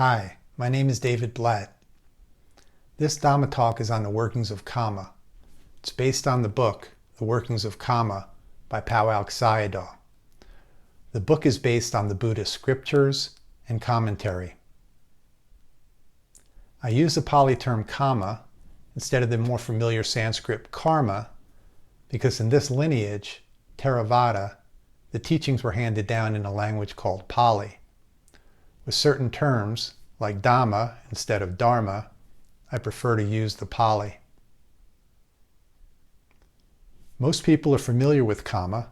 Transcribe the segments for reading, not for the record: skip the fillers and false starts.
Hi, my name is David Blatt. This Dhamma talk is on the workings of Kamma. It's based on the book, The Workings of Kamma by Paul Sayadaw. The book is based on the Buddhist scriptures and commentary. I use the Pali term Kamma instead of the more familiar Sanskrit karma because in this lineage, Theravada, the teachings were handed down in a language called Pali. With certain terms, like Dhamma instead of Dharma, I prefer to use the Pali. Most people are familiar with Kamma,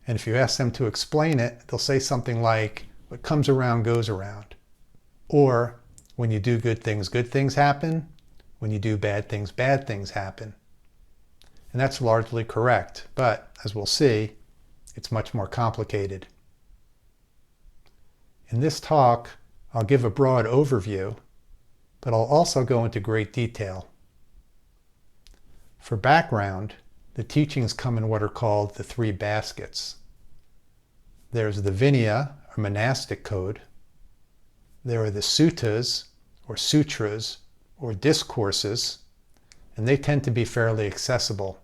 and if you ask them to explain it, they'll say something like, what comes around goes around. Or, when you do good things happen. When you do bad things happen. And that's largely correct, but as we'll see, it's much more complicated. In this talk, I'll give a broad overview, but I'll also go into great detail. For background, the teachings come in what are called the three baskets. There's the Vinaya, or monastic code. There are the suttas, or sutras, or discourses, and they tend to be fairly accessible.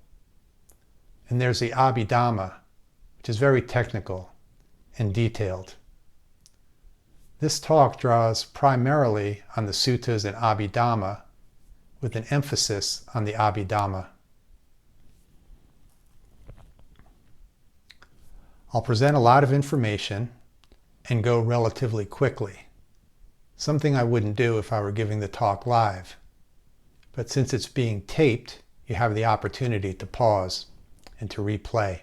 And there's the Abhidhamma, which is very technical and detailed. This talk draws primarily on the suttas and Abhidhamma, with an emphasis on the Abhidhamma. I'll present a lot of information and go relatively quickly, something I wouldn't do if I were giving the talk live. But since it's being taped, you have the opportunity to pause and to replay.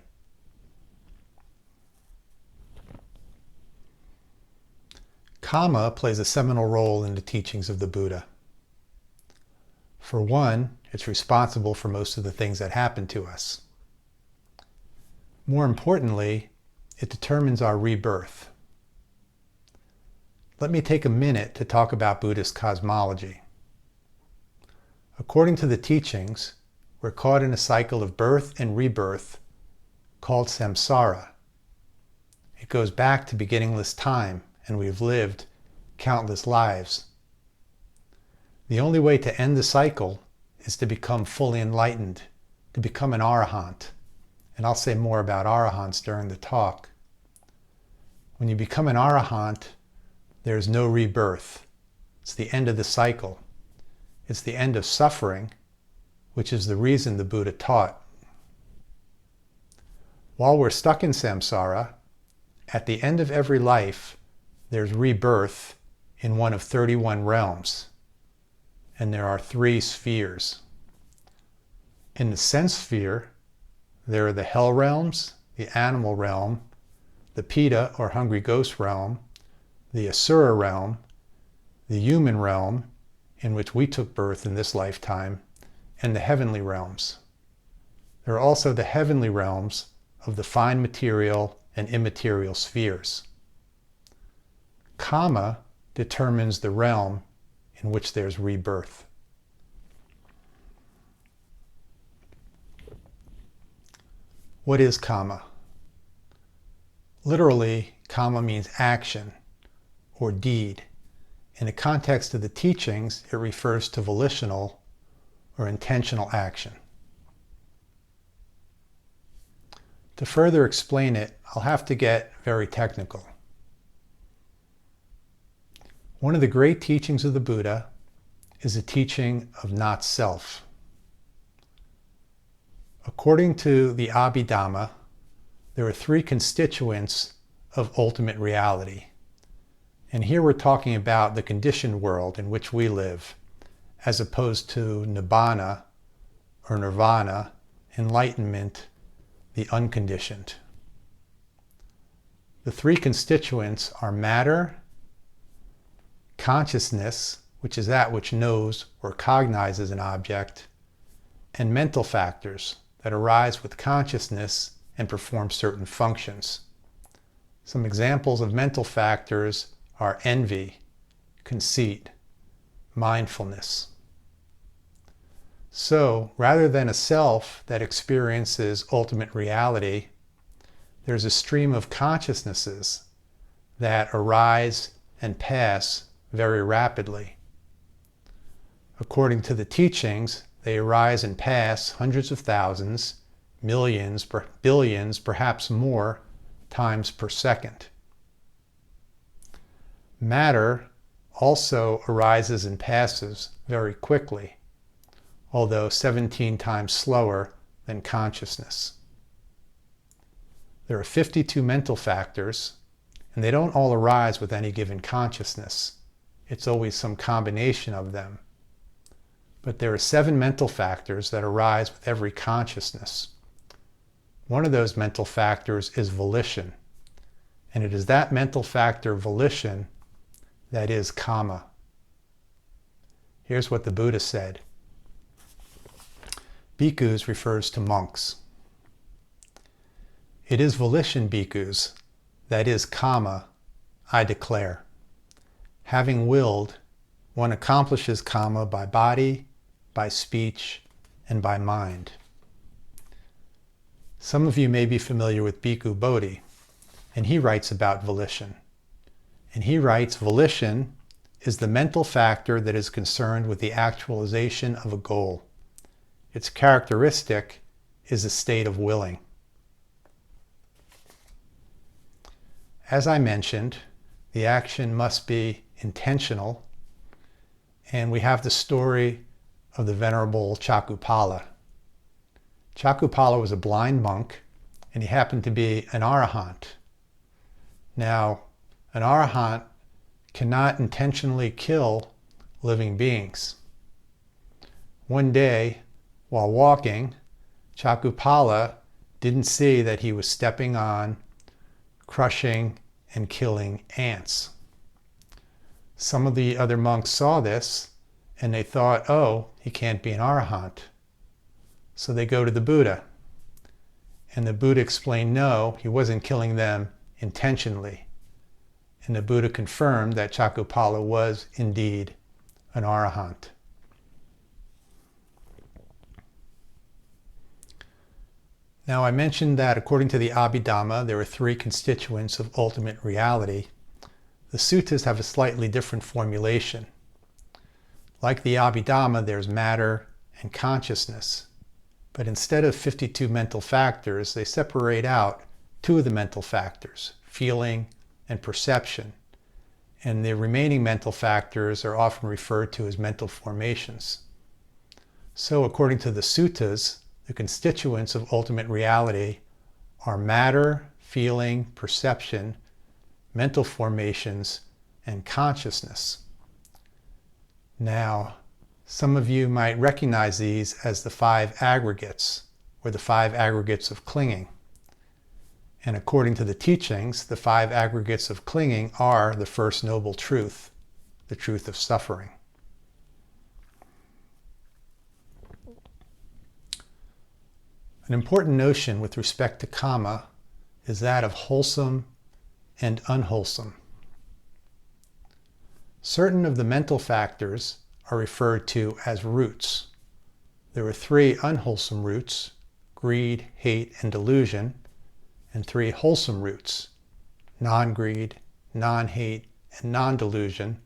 Kamma plays a seminal role in the teachings of the Buddha. For one, it's responsible for most of the things that happen to us. More importantly, it determines our rebirth. Let me take a minute to talk about Buddhist cosmology. According to the teachings, we're caught in a cycle of birth and rebirth called samsara. It goes back to beginningless time, and we've lived countless lives. The only way to end the cycle is to become fully enlightened, to become an arahant. And I'll say more about arahants during the talk. When you become an arahant, there's no rebirth. It's the end of the cycle. It's the end of suffering, which is the reason the Buddha taught. While we're stuck in samsara, at the end of every life, there's rebirth in one of 31 realms. And there are 3 spheres. In the sense sphere, there are the hell realms, the animal realm, the Pita or hungry ghost realm, the Asura realm, the human realm, in which we took birth in this lifetime, and the heavenly realms. There are also the heavenly realms of the fine material and immaterial spheres. Kamma determines the realm in which there's rebirth. What is Kamma? Literally, Kamma means action or deed. In the context of the teachings, it refers to volitional or intentional action. To further explain it, I'll have to get very technical. One of the great teachings of the Buddha is the teaching of not self. According to the Abhidhamma, there are 3 constituents of ultimate reality. And here we're talking about the conditioned world in which we live, as opposed to nibbana or nirvana, enlightenment, the unconditioned. The 3 constituents are matter, consciousness, which is that which knows or cognizes an object, and mental factors that arise with consciousness and perform certain functions. Some examples of mental factors are envy, conceit, mindfulness. So, rather than a self that experiences ultimate reality, there's a stream of consciousnesses that arise and pass very rapidly. According to the teachings, they arise and pass hundreds of thousands, millions, billions, perhaps more times per second. Matter also arises and passes very quickly, although 17 times slower than consciousness. There are 52 mental factors, and they don't all arise with any given consciousness. It's always some combination of them. But there are 7 mental factors that arise with every consciousness. One of those mental factors is volition, and it is that mental factor, volition, that is Kamma. Here's what the Buddha said. Bhikkhus refers to monks. It is volition, bhikkhus, that is Kamma, I declare. Having willed, one accomplishes Kamma by body, by speech, and by mind. Some of you may be familiar with Bhikkhu Bodhi, and he writes about volition. And he writes, volition is the mental factor that is concerned with the actualization of a goal. Its characteristic is a state of willing. As I mentioned, the action must be intentional, and we have the story of the Venerable Chakupala. Chakupala was a blind monk, and he happened to be an arahant. Now, an arahant cannot intentionally kill living beings. One day, while walking, Chakupala didn't see that he was stepping on, crushing, and killing ants. Some of the other monks saw this, and they thought, oh, he can't be an arahant. So they go to the Buddha. And the Buddha explained, no, he wasn't killing them intentionally. And the Buddha confirmed that Chakupala was indeed an arahant. Now, I mentioned that according to the Abhidhamma, there are 3 constituents of ultimate reality. The suttas have a slightly different formulation. Like the Abhidhamma, there's matter and consciousness. But instead of 52 mental factors, they separate out 2 of the mental factors, feeling and perception. And the remaining mental factors are often referred to as mental formations. So according to the suttas, the constituents of ultimate reality are matter, feeling, perception, mental formations, and consciousness. Now, some of you might recognize these as the 5 aggregates, or the 5 aggregates of clinging. And according to the teachings, the 5 aggregates of clinging are the first noble truth, the truth of suffering. An important notion with respect to Kamma is that of wholesome and unwholesome. Certain of the mental factors are referred to as roots. There are 3 unwholesome roots, greed, hate, and delusion, and 3 wholesome roots, non-greed, non-hate, and non-delusion,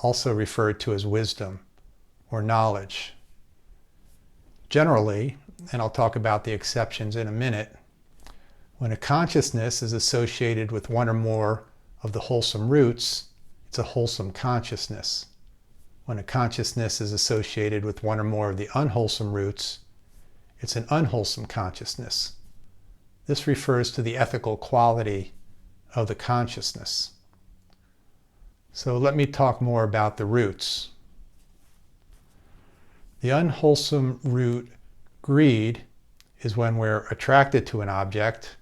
also referred to as wisdom or knowledge. Generally, and I'll talk about the exceptions in a minute, when a consciousness is associated with one or more of the wholesome roots, it's a wholesome consciousness. When a consciousness is associated with one or more of the unwholesome roots, it's an unwholesome consciousness. This refers to the ethical quality of the consciousness. So let me talk more about the roots. The unwholesome root, greed, is when we're attracted to an object,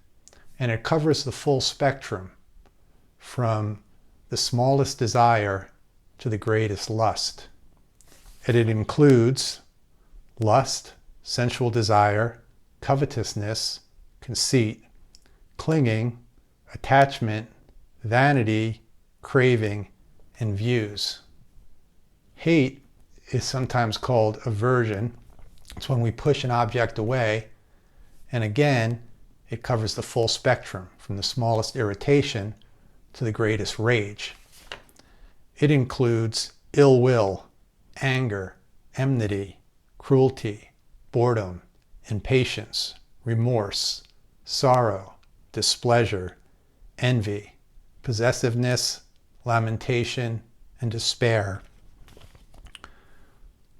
and it covers the full spectrum from the smallest desire to the greatest lust. And it includes lust, sensual desire, covetousness, conceit, clinging, attachment, vanity, craving, and views. Hate is sometimes called aversion. It's when we push an object away, and again, it covers the full spectrum from the smallest irritation to the greatest rage. It includes ill will, anger, enmity, cruelty, boredom, impatience, remorse, sorrow, displeasure, envy, possessiveness, lamentation, and despair.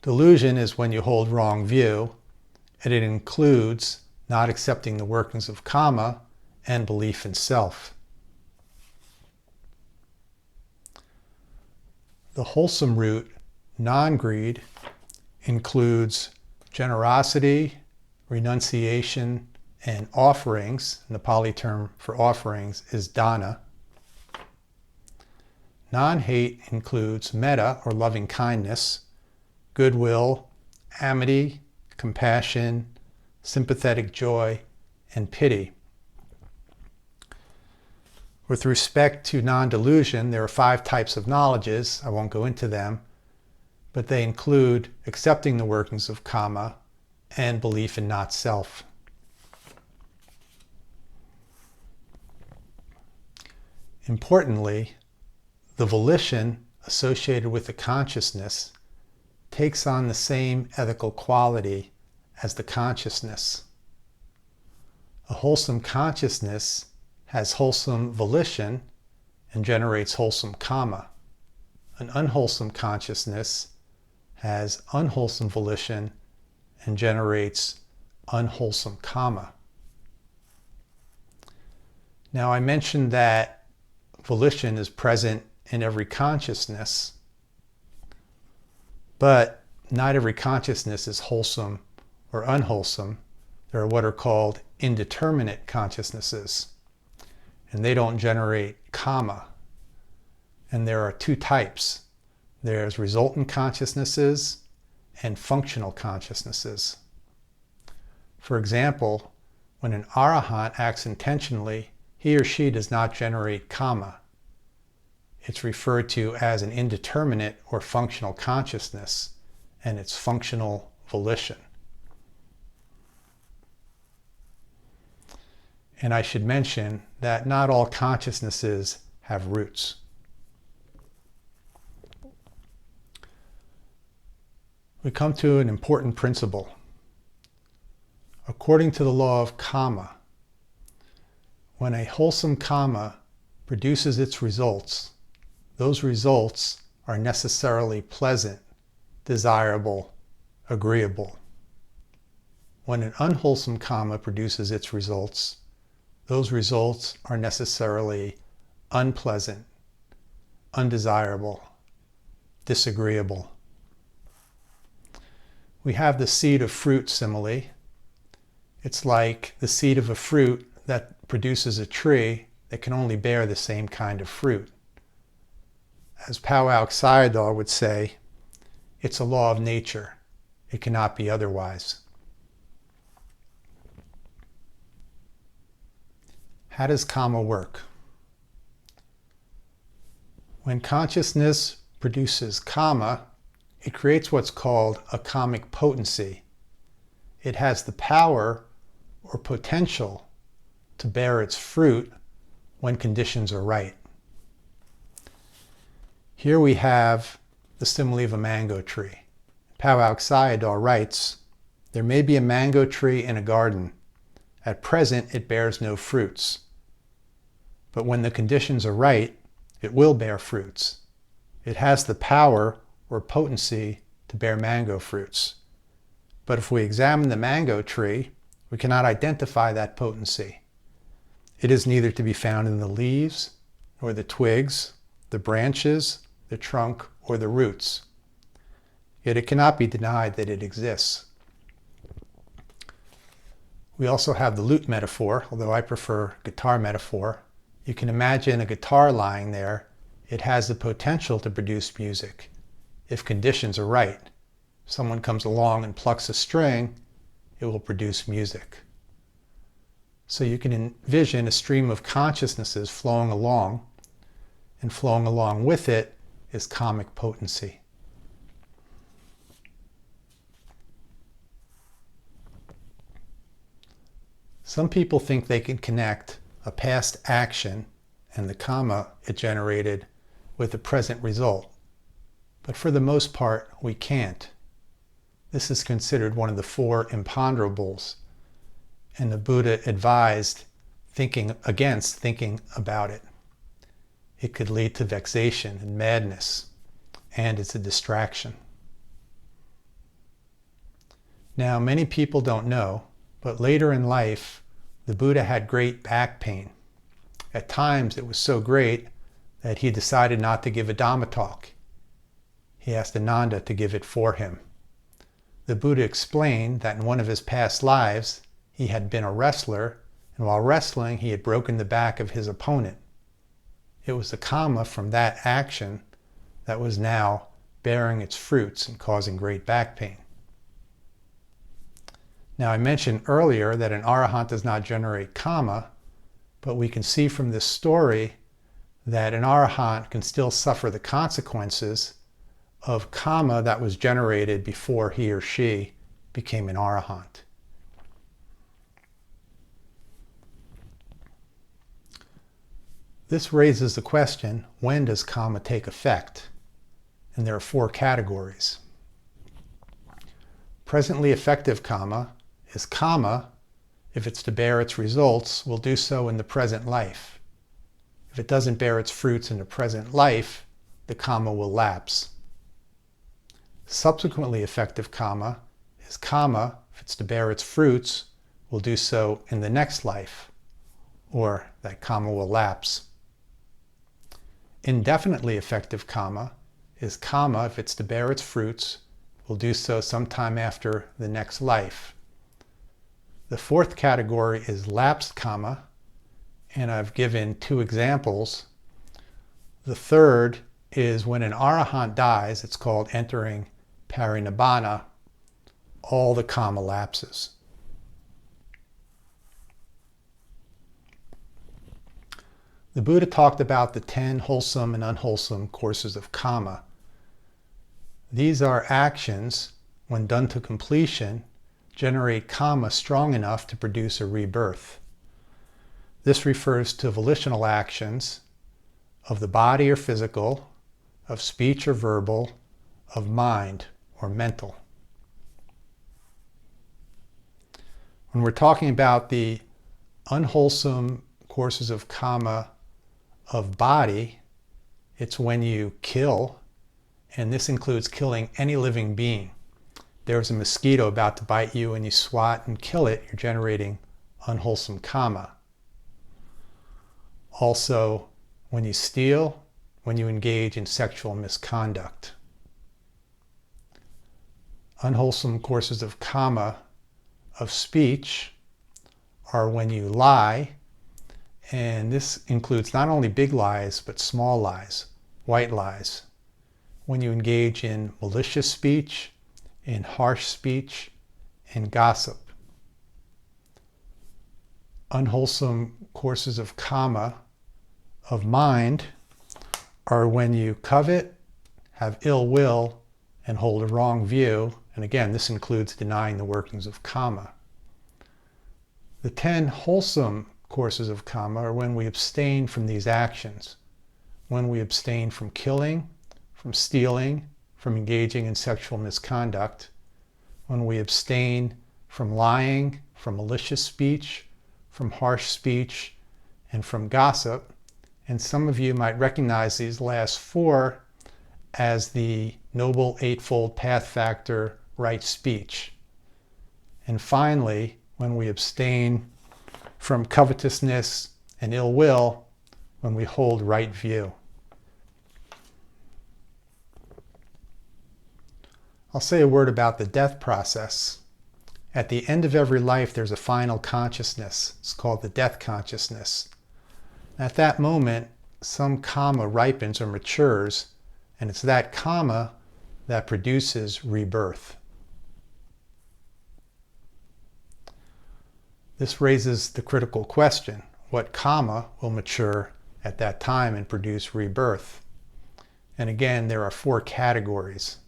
Delusion is when you hold wrong view, and it includes not accepting the workings of Kamma and belief in self. The wholesome root, non-greed, includes generosity, renunciation, and offerings. The Pali term for offerings is dana. Non-hate includes metta, or loving kindness, goodwill, amity, compassion, sympathetic joy, and pity. With respect to non-delusion, there are 5 types of knowledges. I won't go into them, but they include accepting the workings of Kamma and belief in not self. Importantly, the volition associated with the consciousness takes on the same ethical quality as the consciousness. A wholesome consciousness has wholesome volition and generates wholesome Kamma. An unwholesome consciousness has unwholesome volition and generates unwholesome Kamma. Now, I mentioned that volition is present in every consciousness, but not every consciousness is wholesome or unwholesome. There are what are called indeterminate consciousnesses, and they don't generate Kamma. And there are 2 types. There's resultant consciousnesses and functional consciousnesses. For example, when an arahant acts intentionally, he or she does not generate Kamma. It's referred to as an indeterminate or functional consciousness, and it's functional volition. And I should mention that not all consciousnesses have roots. We come to an important principle. According to the law of Kamma, when a wholesome Kamma produces its results, those results are necessarily pleasant, desirable, agreeable. When an unwholesome Kamma produces its results, those results are necessarily unpleasant, undesirable, disagreeable. We have the seed of fruit simile. It's like the seed of a fruit that produces a tree that can only bear the same kind of fruit. As Powwow Sayadaw would say, it's a law of nature. It cannot be otherwise. How does Kamma work? When consciousness produces Kamma, it creates what's called a kamic potency. It has the power or potential to bear its fruit when conditions are right. Here we have the simile of a mango tree. Powwow Sayadaw writes, "There may be a mango tree in a garden. At present, it bears no fruits. But when the conditions are right, it will bear fruits. It has the power or potency to bear mango fruits. But if we examine the mango tree, we cannot identify that potency. It is neither to be found in the leaves, nor the twigs, the branches, the trunk, or the roots. Yet it cannot be denied that it exists." We also have the lute metaphor, although I prefer guitar metaphor. You can imagine a guitar lying there. It has the potential to produce music if conditions are right. If someone comes along and plucks a string, it will produce music. So you can envision a stream of consciousnesses flowing along, and flowing along with it is kamic potency. Some people think they can connect a past action and the Kamma it generated with the present result. But for the most part, we can't. This is considered one of the four imponderables, and the Buddha advised against thinking about it. It could lead to vexation and madness, and it's a distraction. Now, many people don't know, but later in life, the Buddha had great back pain. At times, it was so great that he decided not to give a Dhamma talk. He asked Ananda to give it for him. The Buddha explained that in one of his past lives, he had been a wrestler, and while wrestling, he had broken the back of his opponent. It was the Kamma from that action that was now bearing its fruits and causing great back pain. Now, I mentioned earlier that an arahant does not generate Kamma, but we can see from this story that an arahant can still suffer the consequences of Kamma that was generated before he or she became an arahant. This raises the question, when does Kamma take effect? And there are four categories. Presently effective Kamma is Kamma, if it's to bear its results, will do so in the present life. If it doesn't bear its fruits in the present life, the Kamma will lapse. Subsequently effective Kamma is Kamma, if it's to bear its fruits, will do so in the next life, or that Kamma will lapse. Indefinitely effective Kamma is Kamma, if it's to bear its fruits, will do so sometime after the next life. The fourth category is lapsed Kamma, and I've given two examples. The third is when an arahant dies, it's called entering parinibbana, all the Kamma lapses. The Buddha talked about the 10 wholesome and unwholesome courses of Kamma. These are actions, when done to completion, generate Kamma strong enough to produce a rebirth. This refers to volitional actions of the body or physical, of speech or verbal, of mind or mental. When we're talking about the unwholesome courses of Kamma of body, it's when you kill, and this includes killing any living being. There's a mosquito about to bite you and you swat and kill it, you're generating unwholesome Kamma. Also, when you steal, when you engage in sexual misconduct. Unwholesome courses of Kamma of speech are when you lie, and this includes not only big lies, but small lies, white lies. When you engage in malicious speech, in harsh speech, in gossip. Unwholesome courses of Kamma of mind are when you covet, have ill will, and hold a wrong view. And again, this includes denying the workings of Kamma. The 10 wholesome courses of Kamma are when we abstain from these actions. When we abstain from killing, from stealing, from engaging in sexual misconduct. When we abstain from lying, from malicious speech, from harsh speech, and from gossip. And some of you might recognize these last four as the Noble Eightfold Path Factor right speech. And finally, when we abstain from covetousness and ill will, when we hold right view. I'll say a word about the death process. At the end of every life, there's a final consciousness. It's called the death consciousness. At that moment, some Kamma ripens or matures, and it's that Kamma that produces rebirth. This raises the critical question, what Kamma will mature at that time and produce rebirth? And again, there are four categories.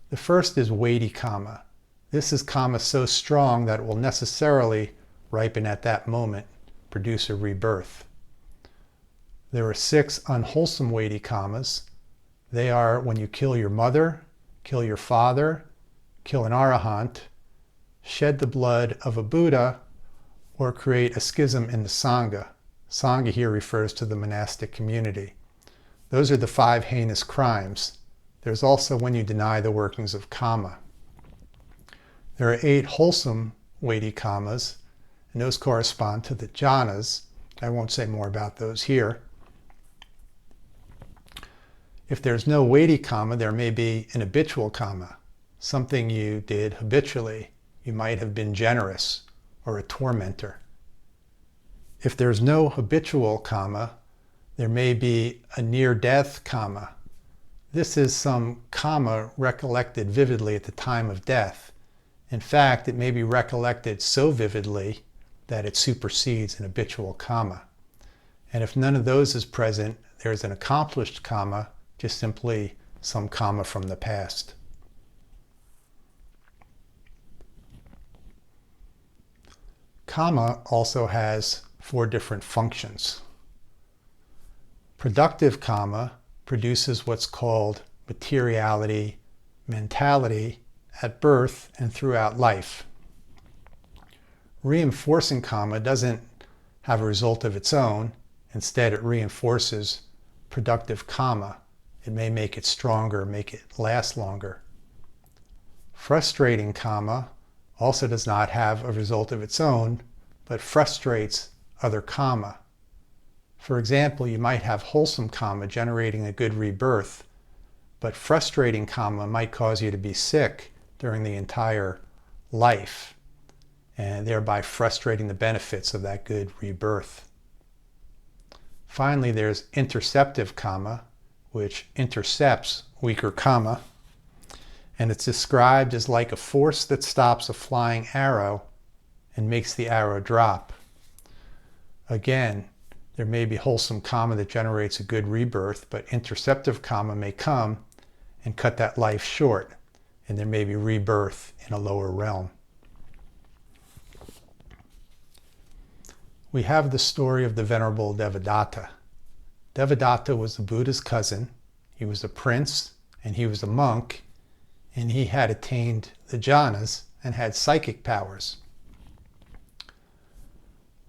The first is weighty Kamma. This is Kamma so strong that it will necessarily ripen at that moment, produce a rebirth. There are 6 unwholesome weighty kammas. They are when you kill your mother, kill your father, kill an arahant, shed the blood of a Buddha, or create a schism in the Sangha. Sangha here refers to the monastic community. Those are the 5 heinous crimes. There's also when you deny the workings of Kamma. There are 8 wholesome weighty kammas, and those correspond to the jhanas. I won't say more about those here. If there's no weighty kamma, there may be an habitual kamma, something you did habitually. You might have been generous or a tormentor. If there's no habitual kamma, there may be a near-death kamma. This is some kamma recollected vividly at the time of death. In fact, it may be recollected so vividly that it supersedes an habitual kamma. And if none of those is present, there's an accomplished kamma, just simply some kamma from the past. Kamma also has 4 different functions. Productive kamma produces what's called materiality, mentality at birth and throughout life. Reinforcing kamma doesn't have a result of its own. Instead, it reinforces productive kamma. It may make it stronger, make it last longer. Frustrating kamma also does not have a result of its own, but frustrates other kamma. For example, you might have wholesome kamma generating a good rebirth, but frustrating kamma might cause you to be sick during the entire life, and thereby frustrating the benefits of that good rebirth. Finally, there's interceptive kamma, which intercepts weaker kamma, and it's described as like a force that stops a flying arrow and makes the arrow drop. Again, there may be wholesome kamma that generates a good rebirth, but interceptive kamma may come and cut that life short, and there may be rebirth in a lower realm. We have the story of the Venerable Devadatta. Devadatta was the Buddha's cousin. He was a prince and he was a monk, and he had attained the jhanas and had psychic powers.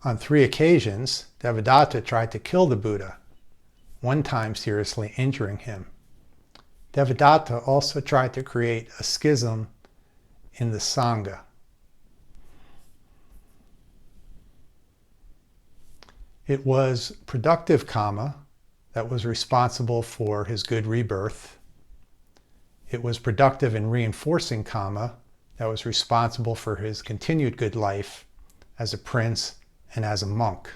On 3 occasions, Devadatta tried to kill the Buddha, one time seriously injuring him. Devadatta also tried to create a schism in the Sangha. It was productive kamma that was responsible for his good rebirth. It was productive and reinforcing kamma that was responsible for his continued good life as a prince and as a monk.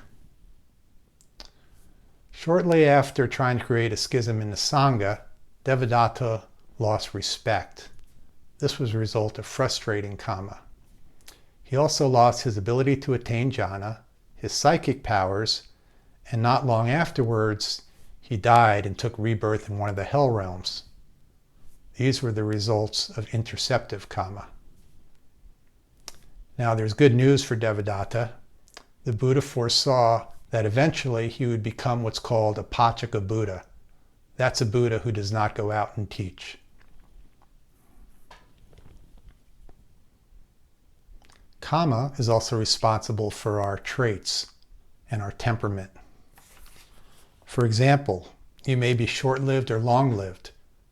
Shortly after trying to create a schism in the Sangha, Devadatta lost respect. This was a result of frustrating kamma. He also lost his ability to attain jhana, his psychic powers, and not long afterwards, he died and took rebirth in one of the hell realms. These were the results of interceptive kamma. Now there's good news for Devadatta. The Buddha foresaw that eventually he would become what's called a Pachaka Buddha. That's a Buddha who does not go out and teach. Kamma is also responsible for our traits and our temperament. For example, you may be short-lived or long-lived,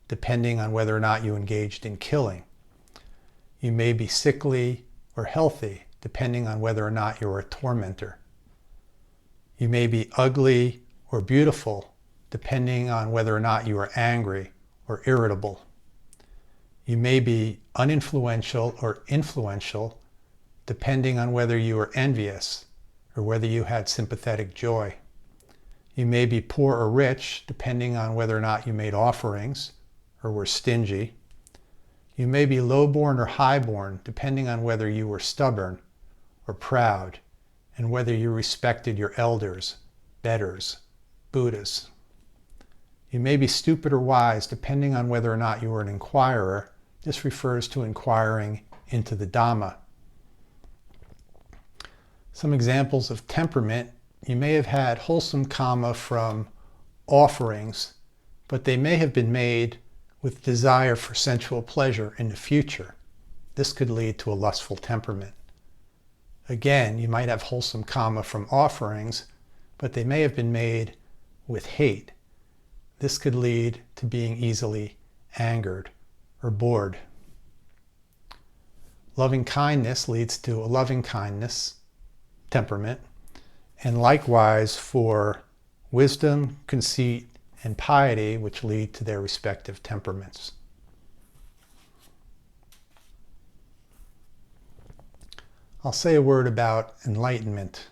depending on whether or not you engaged in killing. You may be sickly or healthy, depending on whether or not you're a tormentor. You may be ugly or beautiful, depending on whether or not you are angry or irritable. You may be uninfluential or influential, depending on whether you are envious or whether you had sympathetic joy. You may be poor or rich, depending on whether or not you made offerings or were stingy. You may be low-born or high-born, depending on whether you were stubborn or proud, and whether you respected your elders, betters, Buddhas. You may be stupid or wise, depending on whether or not you were an inquirer. This refers to inquiring into the Dhamma. Some examples of temperament: you may have had wholesome kamma from offerings, but they may have been made with desire for sensual pleasure in the future. This could lead to a lustful temperament. Again, you might have wholesome kamma from offerings, but they may have been made with hate. This could lead to being easily angered or bored. Loving kindness leads to a loving kindness temperament, and likewise for wisdom, conceit, and piety, which lead to their respective temperaments. I'll say a word about enlightenment.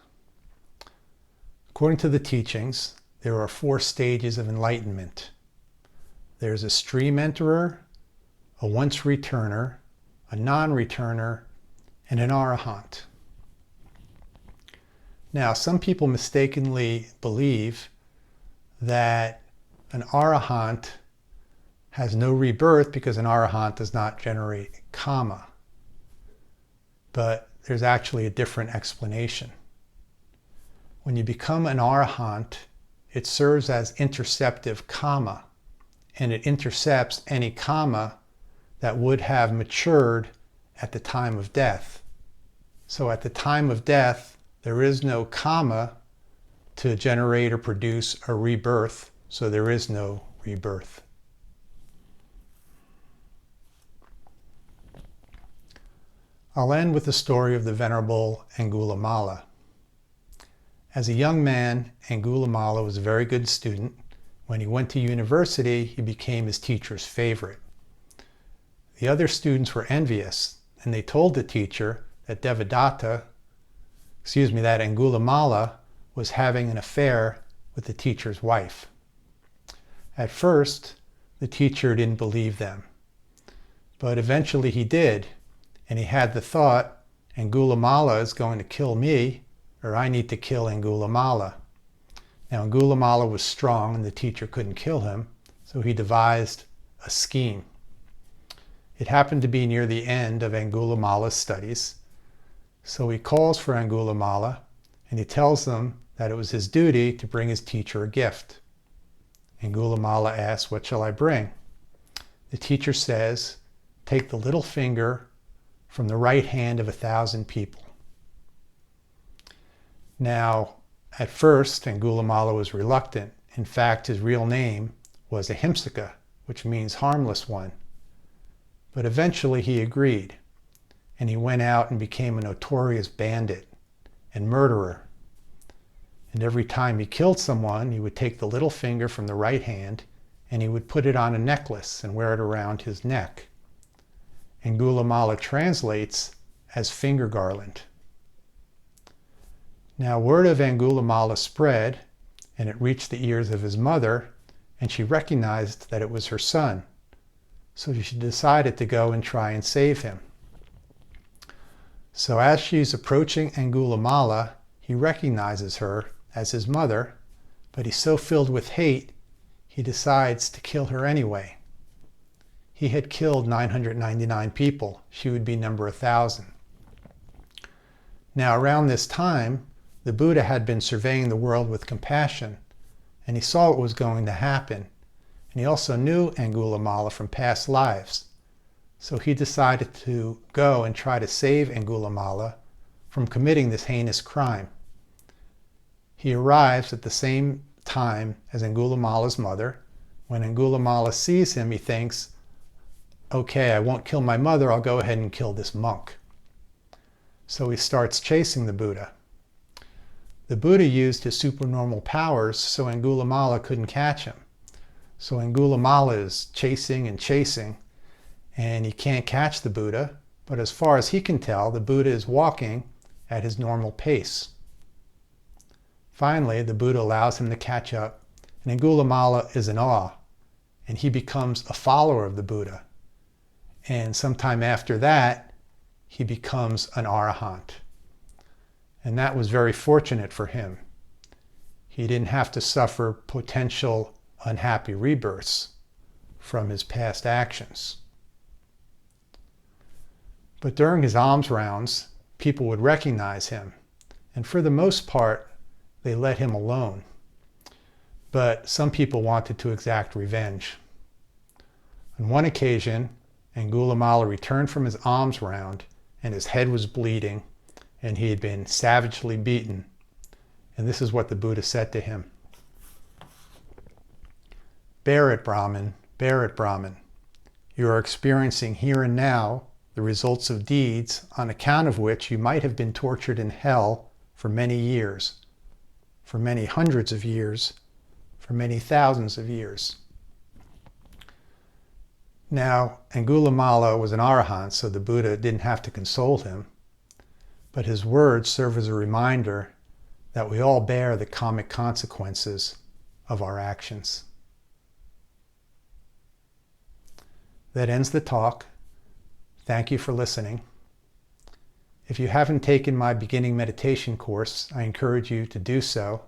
According to the teachings, there are 4 stages of enlightenment. There's a stream enterer, a once returner, a non-returner, and an arahant. Now, some people mistakenly believe that an arahant has no rebirth because an arahant does not generate kamma. But there's actually a different explanation. When you become an arahant, it serves as interceptive kamma, and it intercepts any kamma that would have matured at the time of death. So at the time of death, there is no kamma to generate or produce a rebirth, so there is no rebirth. I'll end with the story of the Venerable Angulimala. As a young man, Angulimala was a very good student. When he went to university, he became his teacher's favorite. The other students were envious, and they told the teacher that that Angulimala was having an affair with the teacher's wife. At first, the teacher didn't believe them, but eventually he did, and he had the thought, Angulimala is going to kill me, or I need to kill Angulimala. Now Angulimala was strong and the teacher couldn't kill him, so he devised a scheme. It happened to be near the end of Angulimala's studies, so he calls for Angulimala and he tells them that it was his duty to bring his teacher a gift. Angulimala asks, "What shall I bring?" The teacher says, "Take the little finger from the right hand of 1,000 people." Now, at first, Angulimala was reluctant. In fact, his real name was Ahimsaka, which means harmless one. But eventually he agreed, and he went out and became a notorious bandit and murderer. And every time he killed someone, he would take the little finger from the right hand and he would put it on a necklace and wear it around his neck. Angulimala translates as finger garland. Now, word of Angulimala spread, and it reached the ears of his mother, and she recognized that it was her son. So she decided to go and try and save him. So as she's approaching Angulimala, he recognizes her as his mother, but he's so filled with hate, he decides to kill her anyway. He had killed 999 people. She would be number 1,000. Now, around this time, the Buddha had been surveying the world with compassion, and he saw what was going to happen. And he also knew Angulimala from past lives. So he decided to go and try to save Angulimala from committing this heinous crime. He arrives at the same time as Angulimala's mother. When Angulimala sees him, he thinks, "Okay, I won't kill my mother, I'll go ahead and kill this monk." So he starts chasing the Buddha. The Buddha used his supernormal powers so Angulimala couldn't catch him. So Angulimala is chasing and chasing, and he can't catch the Buddha, but as far as he can tell, the Buddha is walking at his normal pace. Finally, the Buddha allows him to catch up, and Angulimala is in awe, and he becomes a follower of the Buddha. And sometime after that, he becomes an arahant. And that was very fortunate for him. He didn't have to suffer potential unhappy rebirths from his past actions. But during his alms rounds, people would recognize him, and for the most part, they let him alone. but some people wanted to exact revenge. On one occasion, Angulimala returned from his alms round, and his head was bleeding, and he had been savagely beaten. And this is what the Buddha said to him. "Bear it, Brahmin, bear it, Brahmin. You are experiencing here and now the results of deeds on account of which you might have been tortured in hell for many years, for many hundreds of years, for many thousands of years." Now, Angulimala was an arahant, so the Buddha didn't have to console him, but his words serve as a reminder that we all bear the karmic consequences of our actions. That ends the talk. Thank you for listening. If you haven't taken my beginning meditation course, I encourage you to do so.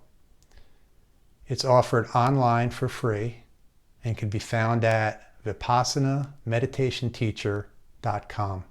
It's offered online for free and can be found at vipassanameditationteacher.com.